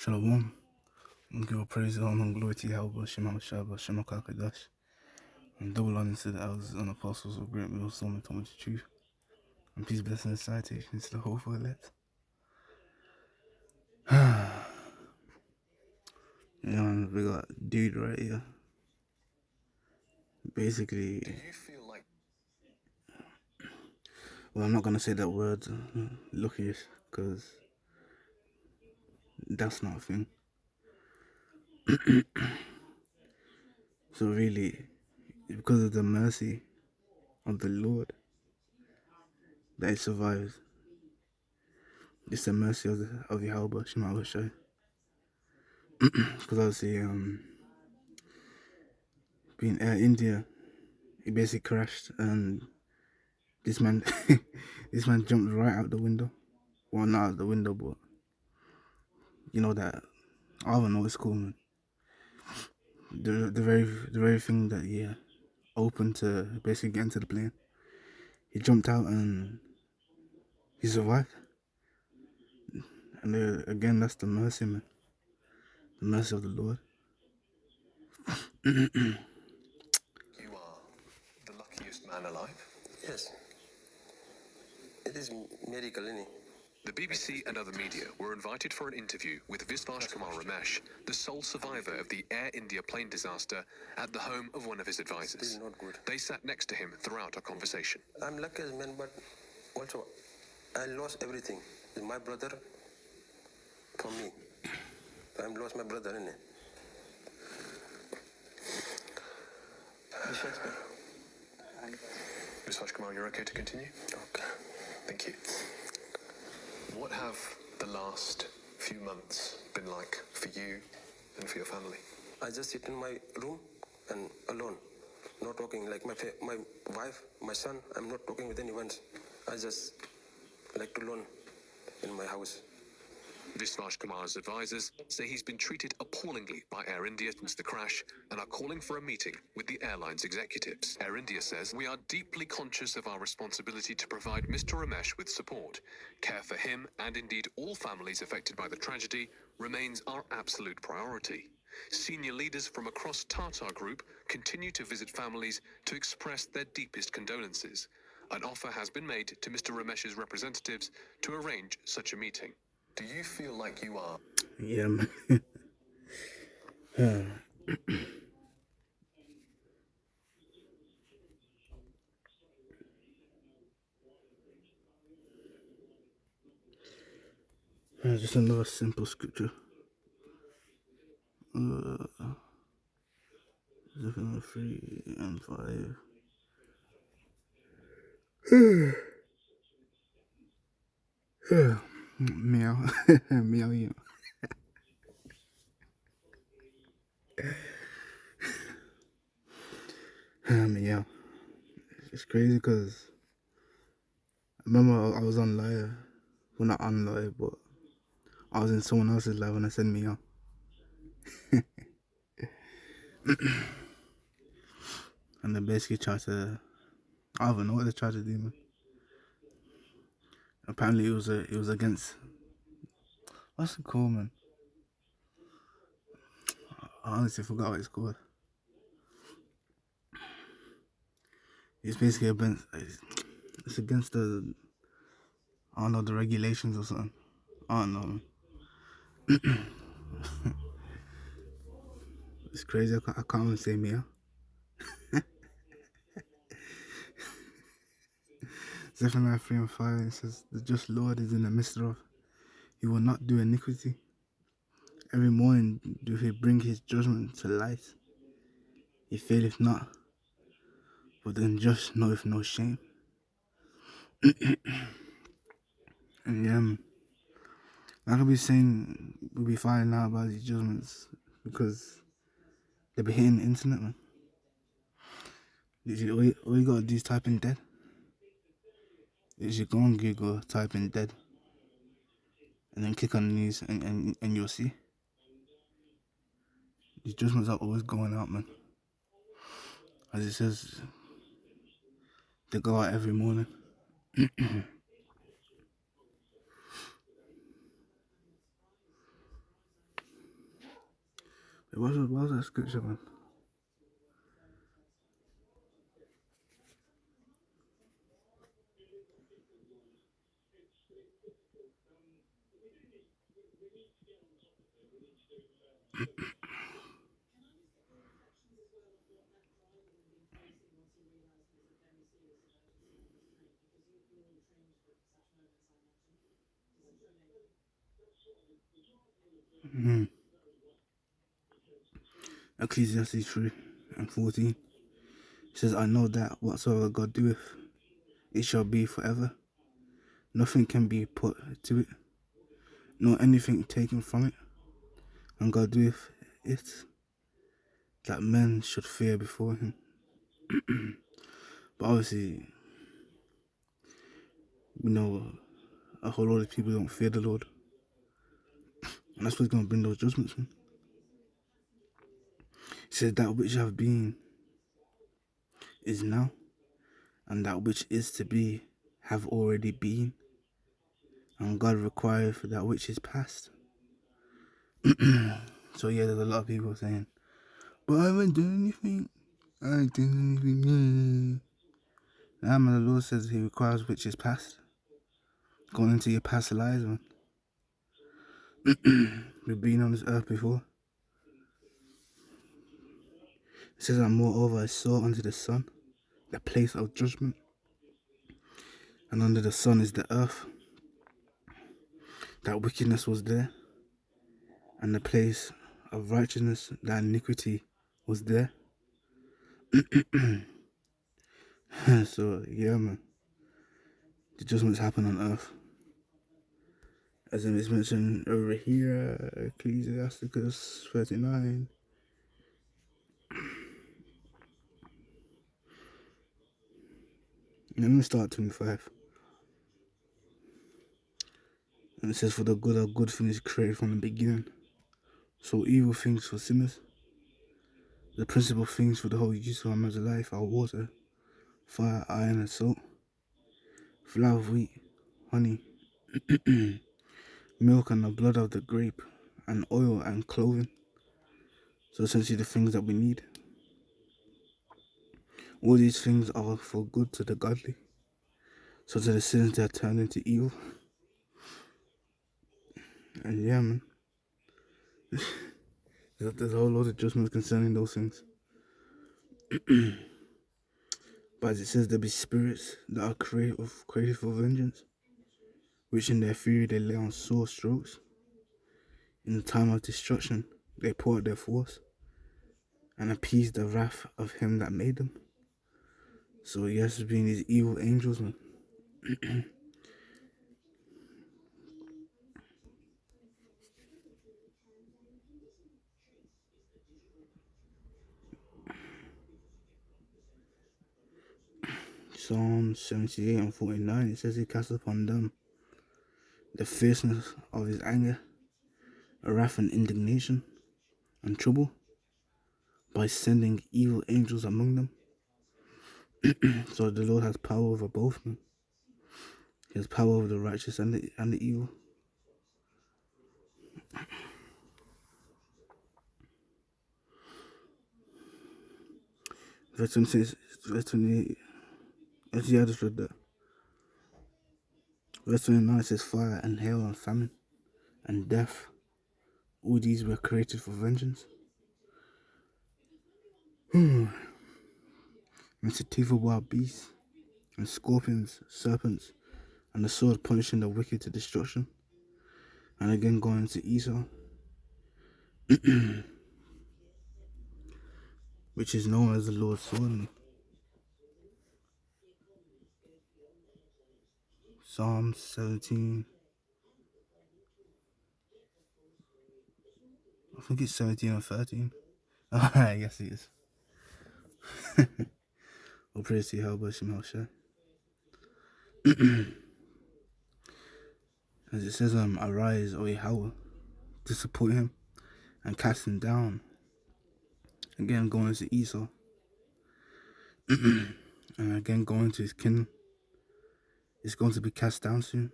Shalom. And give all praise, honor, and glory to Yahweh, Shema Mashaba, Shema Kakadash. And double honor to the elders and apostles of great will, soul, and told the truth. And peace, blessing, and citations to the whole for elect. And we got dude right here. Basically, Do you feel like well, I'm not gonna say that word, luckiest, because that's not a thing. So really, because of the mercy of the Lord that it survives. It's the mercy of Yahweh, Shema Mashaba. Because obviously, being Air India, he basically crashed, and this man, this man jumped right out the window. Well, not out the window, but you know that I don't know. It's cool, man. The very thing that opened to basically get into the plane. He jumped out and he survived. And again, that's the mercy, man. The mercy of the Lord. you are the luckiest man alive? Yes. It is miracle, innit? The BBC and other media were invited for an interview with Visvash Kumar Ramesh, the sole survivor of the Air India plane disaster, at the home of one of his This advisors. is not good. They sat next to him throughout our conversation. I'm lucky as man, but also I lost everything. It's my brother for me. I'm lost my brother, innit? Visvash Kumar, you're okay to continue? Okay. Thank you. What have the last few months been like for you and for your family? I just sit in my room and alone, not talking. Like my wife, my son, I'm not talking with anyone. I just like to alone in my house. Visvash Kumar's advisors say he's been treated appallingly by Air India since the crash and are calling for a meeting with the airline's executives. Air India says, "We are deeply conscious of our responsibility to provide Mr. Ramesh with support. Care for him and indeed all families affected by the tragedy remains our absolute priority." Senior leaders from across Tata Group continue to visit families to express their deepest condolences. An offer has been made to Mr. Ramesh's representatives to arrange such a meeting. Do you feel like you are? Yeah, man. Just another simple scripture. Zephaniah 3 and 5. Meow. Meow, yeah. Meow. It's crazy because I remember I was on live. Well, not on live, but I was in someone else's live and I said meow. And they basically tried to, I don't know what they tried to do, man. Apparently it was against, what's it called, man? I honestly forgot what it's called. It's basically it's against the, I don't know, the regulations or something. I don't know, man. It's crazy. I can't even say meow. Zephaniah 3 and 5, it says, "The just Lord is in the midst of. He will not do iniquity. Every morning do he bring his judgment to light. He faileth not, but the unjust knoweth no shame." And yeah, man, I could be saying we'll be finding out about these judgments because they be hitting the internet, man. All you gotta do is type in dead. You go on Google, type in dead, and then click on the news, and you'll see. These judgments are always going out, man. As it says, they go out every morning. What was that scripture, man? Ecclesiastes 3 and 14. It says, I know that whatsoever God doeth, it shall be forever. Nothing can be put to it, nor anything taken from it. And God doeth it, that men should fear before him. But obviously, we know a whole lot of people don't fear the Lord. And that's what's going to bring those judgments, man. He says, that which have been is now, and that which is to be have already been. And God requires for that which is past. So yeah, there's a lot of people saying, but I haven't done anything. I haven't done anything. Nah, man, the Lord says he requires which is past. Going into your past lives, man. We've been on this earth before. It says, and moreover I saw under the sun the place of judgment, and under the sun is the earth. That wickedness was there, and the place of righteousness, that iniquity was there. So yeah, man, the judgments happen on earth, as it is mentioned over here, Ecclesiasticus 39. Let me start 25. And it says, for the good of good things created from the beginning, so evil things for sinners. The principal things for the whole use of a man's life are water, fire, iron, and salt, flour of wheat, honey, milk, and the blood of the grape, and oil and clothing. So essentially the things that we need. All these things are for good to the godly. So to the sinners they are turned into evil. And yeah, man. There's a whole lot of judgments concerning those things. But as it says, there be spirits that are created for vengeance, which in their fury they lay on sore strokes. In the time of destruction they pour out their force, and appease the wrath of him that made them. So yes, being these evil angels, man. Psalm 78 and 49, it says he cast upon them the fierceness of his anger, a wrath and indignation, and trouble, by sending evil angels among them. So the Lord has power over both, man. He has power over the righteous and the evil. Verse 26, verse 28, actually I just read that. Verse 29 says, fire and hail and famine and death, all these were created for vengeance. And the teeth of wild beasts, and scorpions, serpents, and the sword punishing the wicked to destruction. And again going to Esau, which is known as the Lord's sword. Psalm 17, I think it's 17 or 13. Yes it is. All praise to Yahweh Shemel Shai. As it says, arise, O Yahweh, to support him and cast him down. Again going to Esau. And again going to his kingdom. It's going to be cast down soon.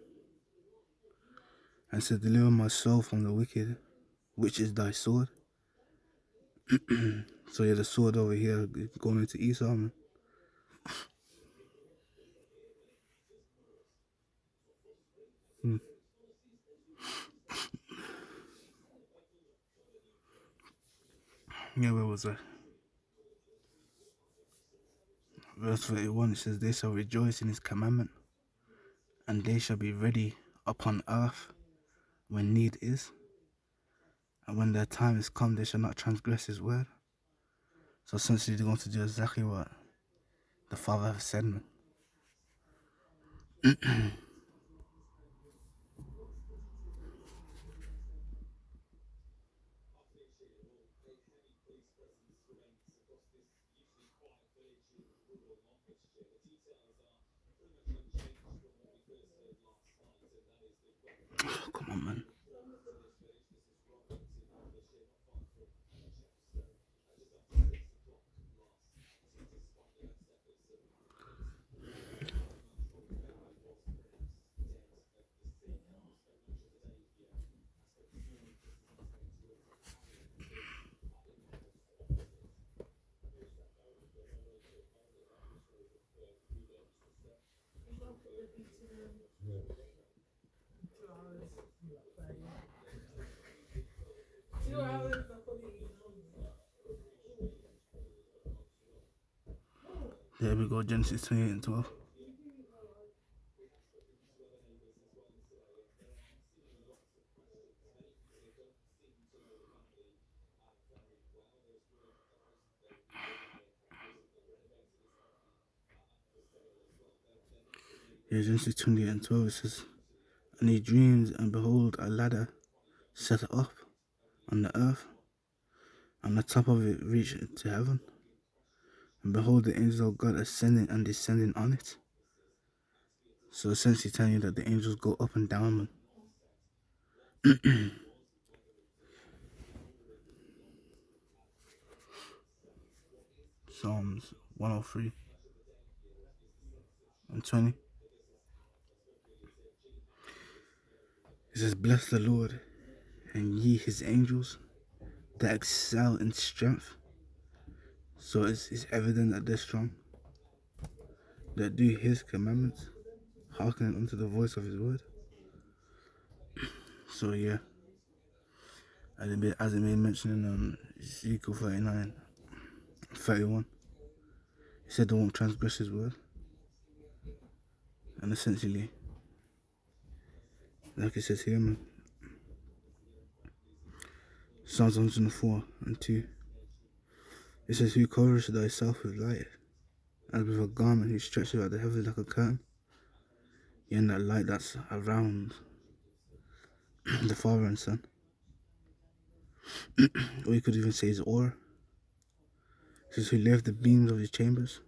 And said, deliver my soul from the wicked, which is thy sword. So yeah, the sword over here going into Esau, man. Yeah, where was I? Verse 31, it says, they shall rejoice in his commandment, and they shall be ready upon earth when need is. And when their time is come, they shall not transgress his word. So essentially, they're going to do exactly what the Father has said, man. Come on, man. There we go, Genesis 28 and 12. Yeah, Genesis 28 and 12, it says, and he dreamed, and behold, a ladder set up on the earth, and the top of it reached to heaven. And behold, the angels of God ascending and descending on it. So essentially telling you that the angels go up and down, man. Psalms 103 and 20. It says, bless the Lord, and ye his angels that excel in strength. So it's evident that they're strong, that do his commandments, hearkening unto the voice of his word. So yeah, as it made mention in Ezekiel 39, 31, he said they won't transgress his word. And essentially, like it says here, man, Psalms 104 and 2, it says, who covers thyself with light, as with a garment, who stretches out the heavens like a curtain. Yeah, and that light that's around the Father and Son. Or you could even say his aura. It says, who left the beams of his chambers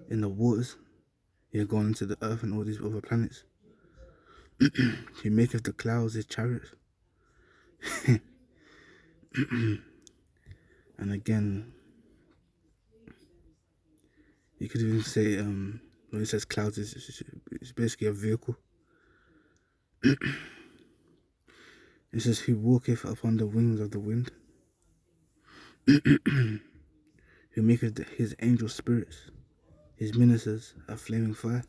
in the waters, yeah, going into the earth and all these other planets. He maketh the clouds his chariots. And again, you could even say, when it says clouds, it's basically a vehicle. It says, who walketh upon the wings of the wind, who maketh his angel spirits, his ministers a flaming fire.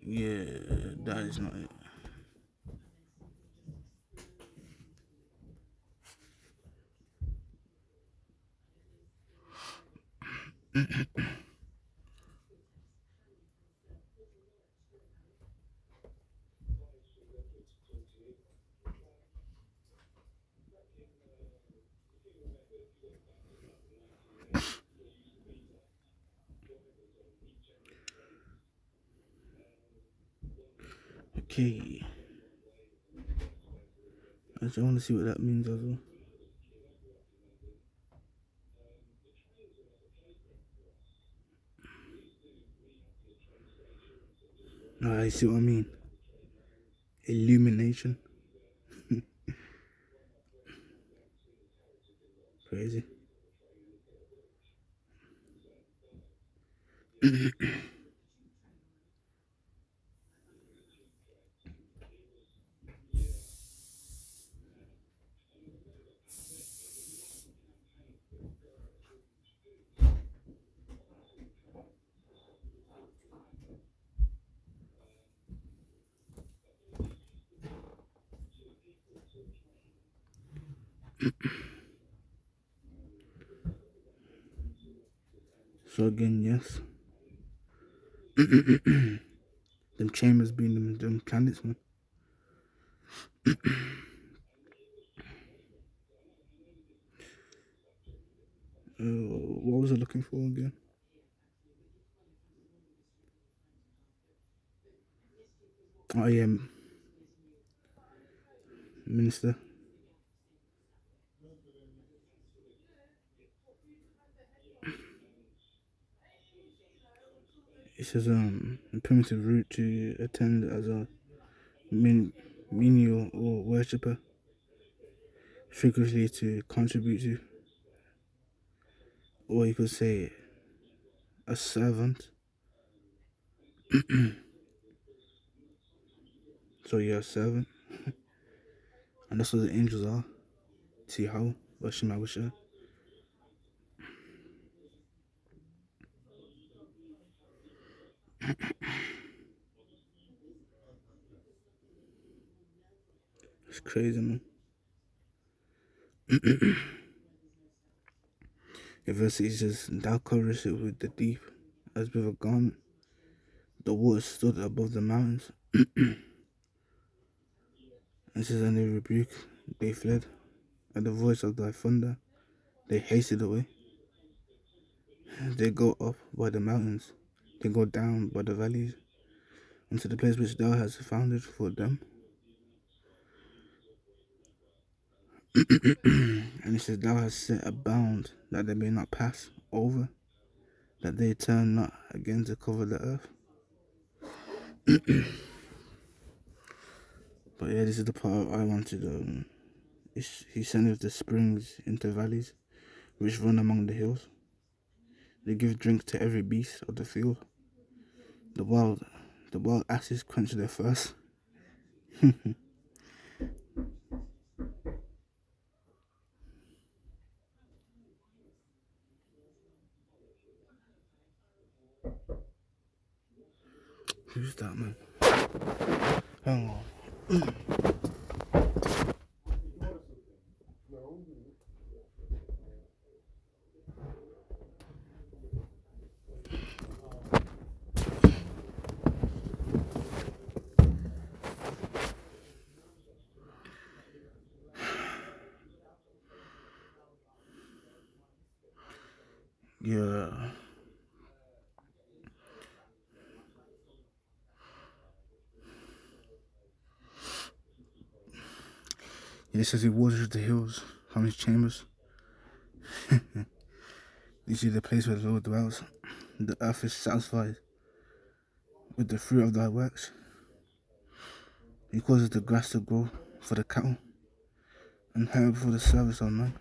Yeah, that is not it. Okay. I just want to see what that means as well. I see what I mean. Illumination. Crazy. So again, yes. Them chambers being them planets, man. What was I looking for again? Oh yeah, minister. It says a primitive route to attend as a menial or worshipper, frequently to contribute to, or you could say a servant. So you're a servant, and that's what the angels are. Tihau, Bashimawisha. It's crazy, man. If verse 8 says, "Thou coverest it with the deep, as with a garment. The waters stood above the mountains." It says, "And they rebuked, they fled. At the voice of thy thunder, they hasted away. They go up by the mountains, they go down by the valleys, unto the place which thou hast founded for them." And it says, "Thou hast set a bound that they may not pass over, that they turn not again to cover the earth." But yeah, this is the part I wanted. He sendeth the springs into valleys, which run among the hills. They give drink to every beast of the field. The wild asses quench their thirst. Who's that, man? Hang on. Yeah. It says he waters the hills from his chambers. You see the place where the Lord dwells. The earth is satisfied with the fruit of thy works. He causes the grass to grow for the cattle, and herb for the service of man,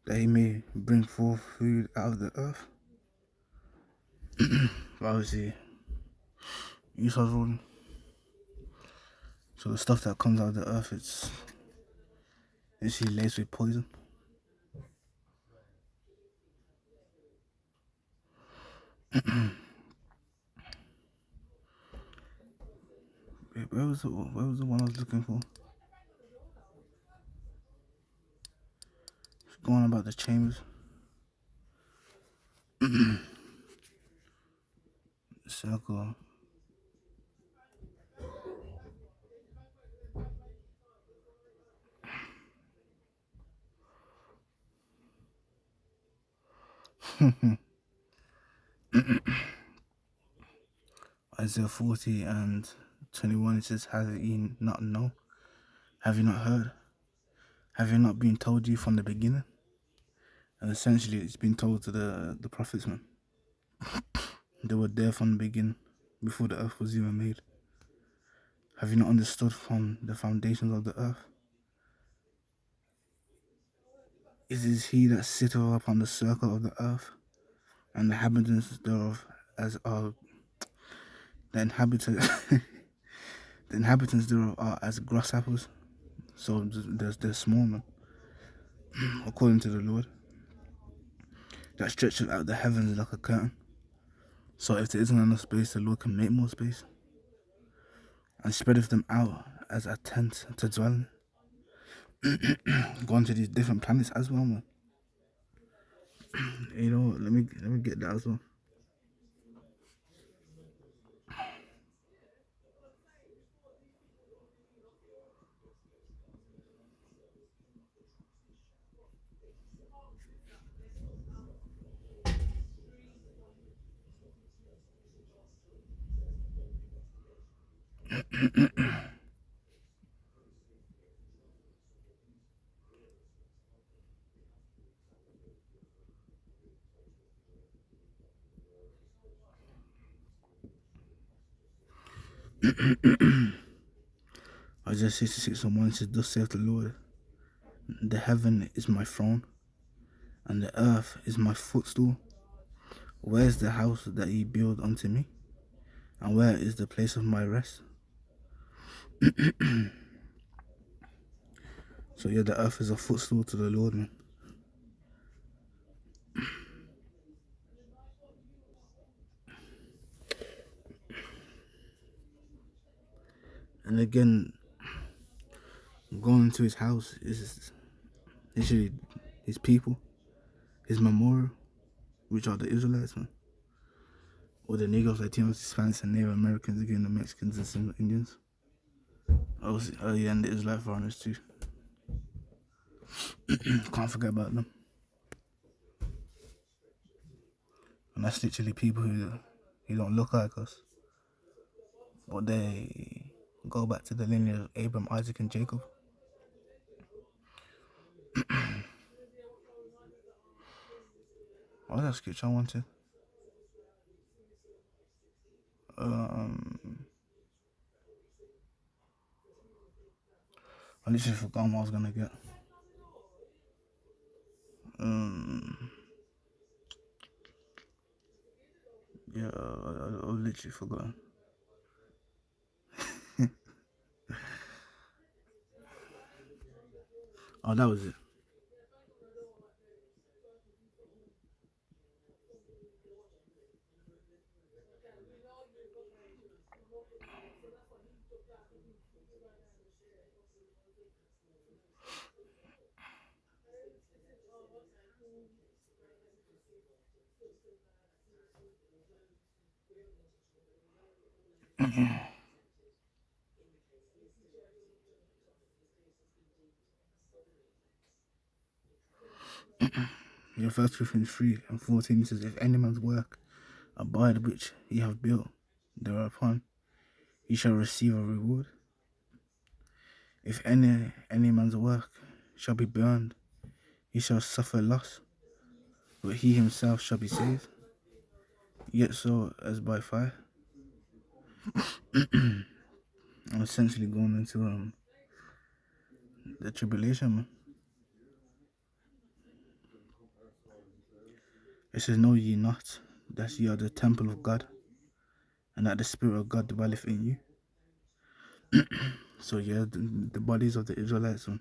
that he may bring forth food out of the earth. But obviously, Esau's ruling. So the stuff that comes out of the earth, it's laced with poison. Wait, where was the one I was looking for? It's going on about the chambers. Circle. Isaiah 40 and 21, it says, "Have ye not known? Have you not heard? Have you not been told you from the beginning?" And essentially, it's been told to the prophets, man. They were there from the beginning. before the earth was even made? Have you not understood from the foundations of the earth? It is he that sitteth upon the circle of the earth, and the inhabitants thereof as are the inhabitants the inhabitants thereof are as grasshoppers. So there's small, man. According to the Lord, that stretches out the heavens like a curtain. So if there isn't enough space, the Lord can make more space, and spreadeth them out as a tent to dwell in. Go on to these different planets as well, man. You know what? Let me get that as well. Isaiah 66:1 says, "Thus saith the Lord, the heaven is my throne, and the earth is my footstool. Where is the house that ye build unto me? And where is the place of my rest?" So yeah, the earth is a footstool to the Lord, man. And again, going into his house is literally his people, his memorial, which are the Israelites, man. Or the Negroes, Latinos, Hispanics, and Native Americans, again, the Mexicans and some Indians. Oh yeah, and the Israelite foreigners too. Can't forget about them. And that's literally people who don't look like us, but they go back to the lineage of Abraham, Isaac, and Jacob. What that scripture I wanted? I literally forgot what I was gonna get. Yeah, I literally forgot. Oh, that was it. Yeah, 1 Corinthians 3:14 says, "If any man's work abide which he have built thereupon, he shall receive a reward. If any man's work shall be burned, he shall suffer loss, but he himself shall be saved, yet so as by fire." I'm essentially going into the tribulation, man. It says, "Know ye not that ye are the temple of God, and that the Spirit of God dwelleth in you?" So yeah, the bodies of the Israelites, man.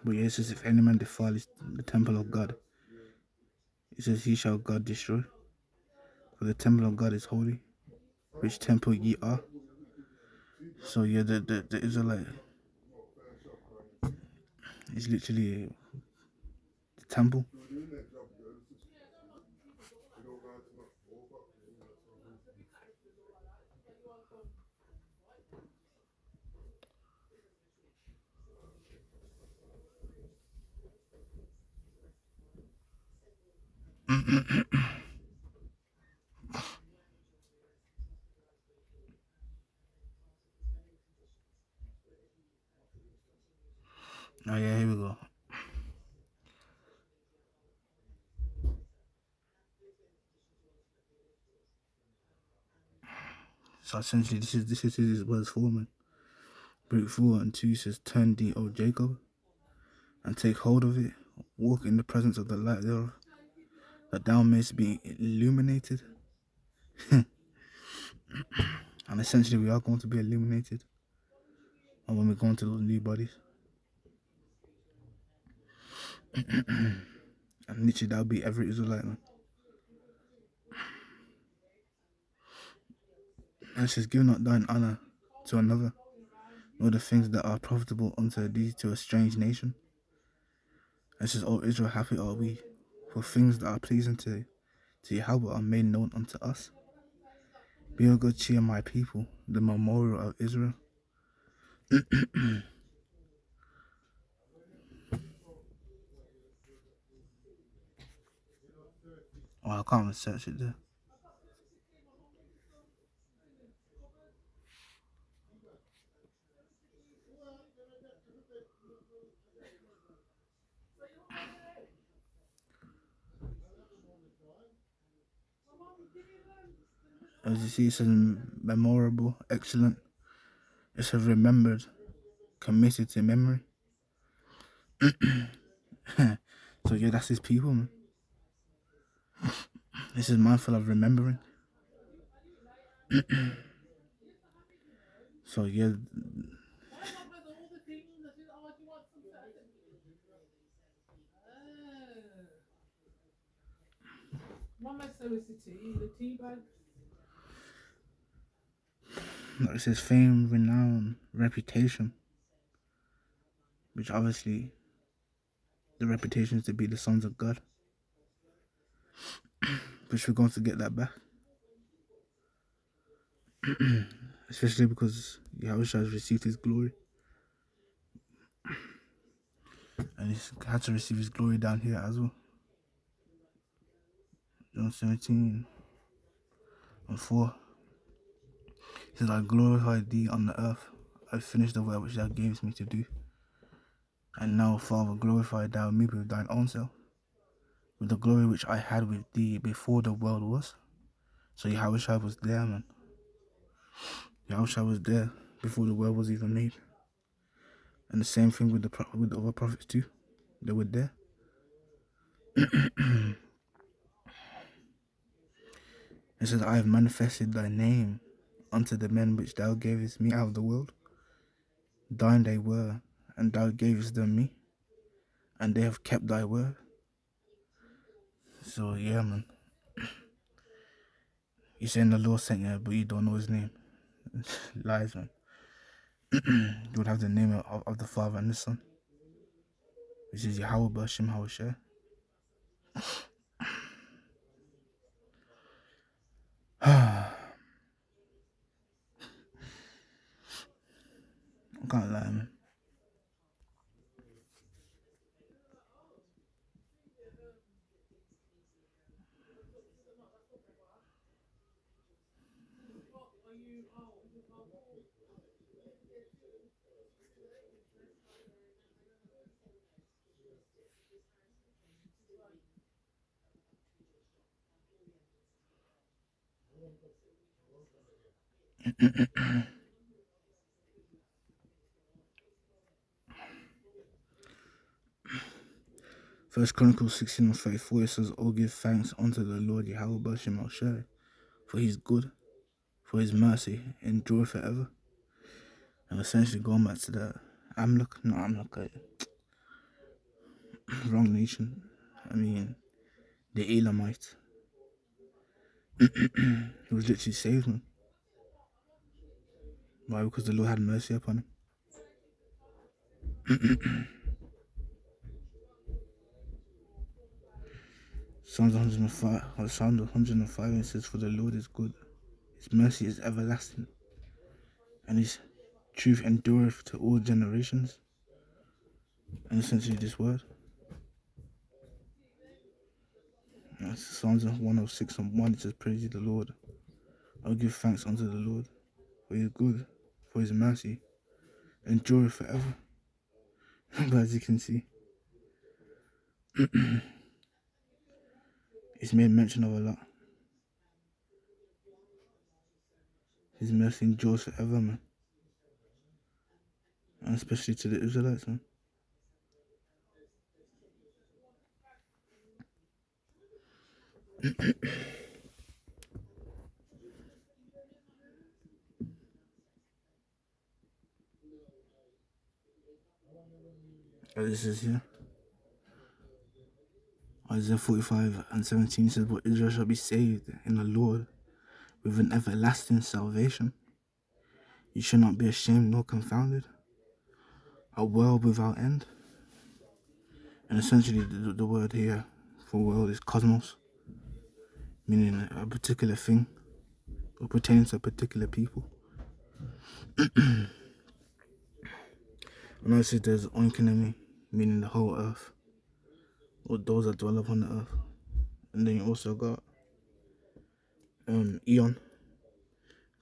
But yeah, it says, "If any man defile the temple of God," it says, "he shall God destroy. For the temple of God is holy, which temple ye are." So yeah, the Israelite is literally the temple. Oh yeah, here we go. So essentially, this is his words for, man. Break 4 and 2 says, "Turn thee, O Jacob, and take hold of it. Walk in the presence of the light thereof, that thou mayst be illuminated." And essentially, we are going to be illuminated, and when we go into those new bodies, and literally that'll be every Israelite, man. And it says, "Give not thine honor to another, nor the things that are profitable unto thee to a strange nation." And it says, "O Israel, happy are we, for things that are pleasing to Yahweh are made known unto us. Be of good cheer, my people, the memorial of Israel." Oh, I can't even search it there. As you see, it says memorable, excellent. It says remembered, committed to memory. So yeah, that's his people, man. This is mindful of remembering. So yeah, it says fame, renown, reputation, which obviously the reputation is to be the sons of God, which we're going to get that back. Especially because Yahushua has received his glory, and he's had to receive his glory down here as well. John 17 and 4. He says, "I glorify thee on the earth. I finished the work which thou gavest me to do. And now, Father, glorify thou me with thine own self, with the glory which I had with thee before the world was." So Yahushua was there, man. Yahushua was there before the world was even made. And the same thing with the other prophets too. They were there. It says, "I have manifested thy name unto the men which thou gavest me out of the world. Thine they were, and thou gavest them me, and they have kept thy word." So yeah, man. You're saying the Lord sent you, but you don't know his name. Lies, man. You would have the name of the Father and the Son, which is Yahweh Bashim Hawashah. I can't lie, man. First Chronicles 16 and 34, it says, "Oh, give thanks unto the Lord Yahweh Bashim Hawashah, for he's good, for his mercy endure forever." And essentially going back to the Amluk, wrong nation. I mean, the Elamite. He was literally saved, man. Why? Because the Lord had mercy upon him. Psalms 105, Psalm 105, it says, "For the Lord is good, his mercy is everlasting, and his truth endureth to all generations." And essentially this word. Psalms 106 and 1, it says, praise ye the Lord. I'll give thanks unto the Lord, for he is good, for his mercy endureth forever. But as you can see, it's made mention of a lot. His mercy endures forever, man. And especially to the Israelites, man. This is here. Isaiah 45 and 17 says, but Israel shall be saved in the Lord with an everlasting salvation. You shall not be ashamed nor confounded. A world without end. And essentially the word here for world is cosmos, meaning a particular thing or pertaining to a particular people. And also there's oikonomy, meaning the whole earth, or those that dwell upon the earth. And then you also got eon,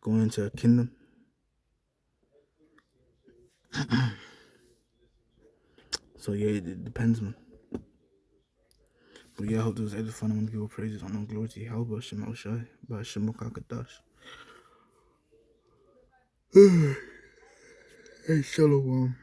going into a kingdom. So yeah, it depends, man. But yeah, I hope this was edifying. I want to give all praises, honor, and glory to Yahweh, Shema Shai, by Shemuk HaKadosh. Hey, Shalom.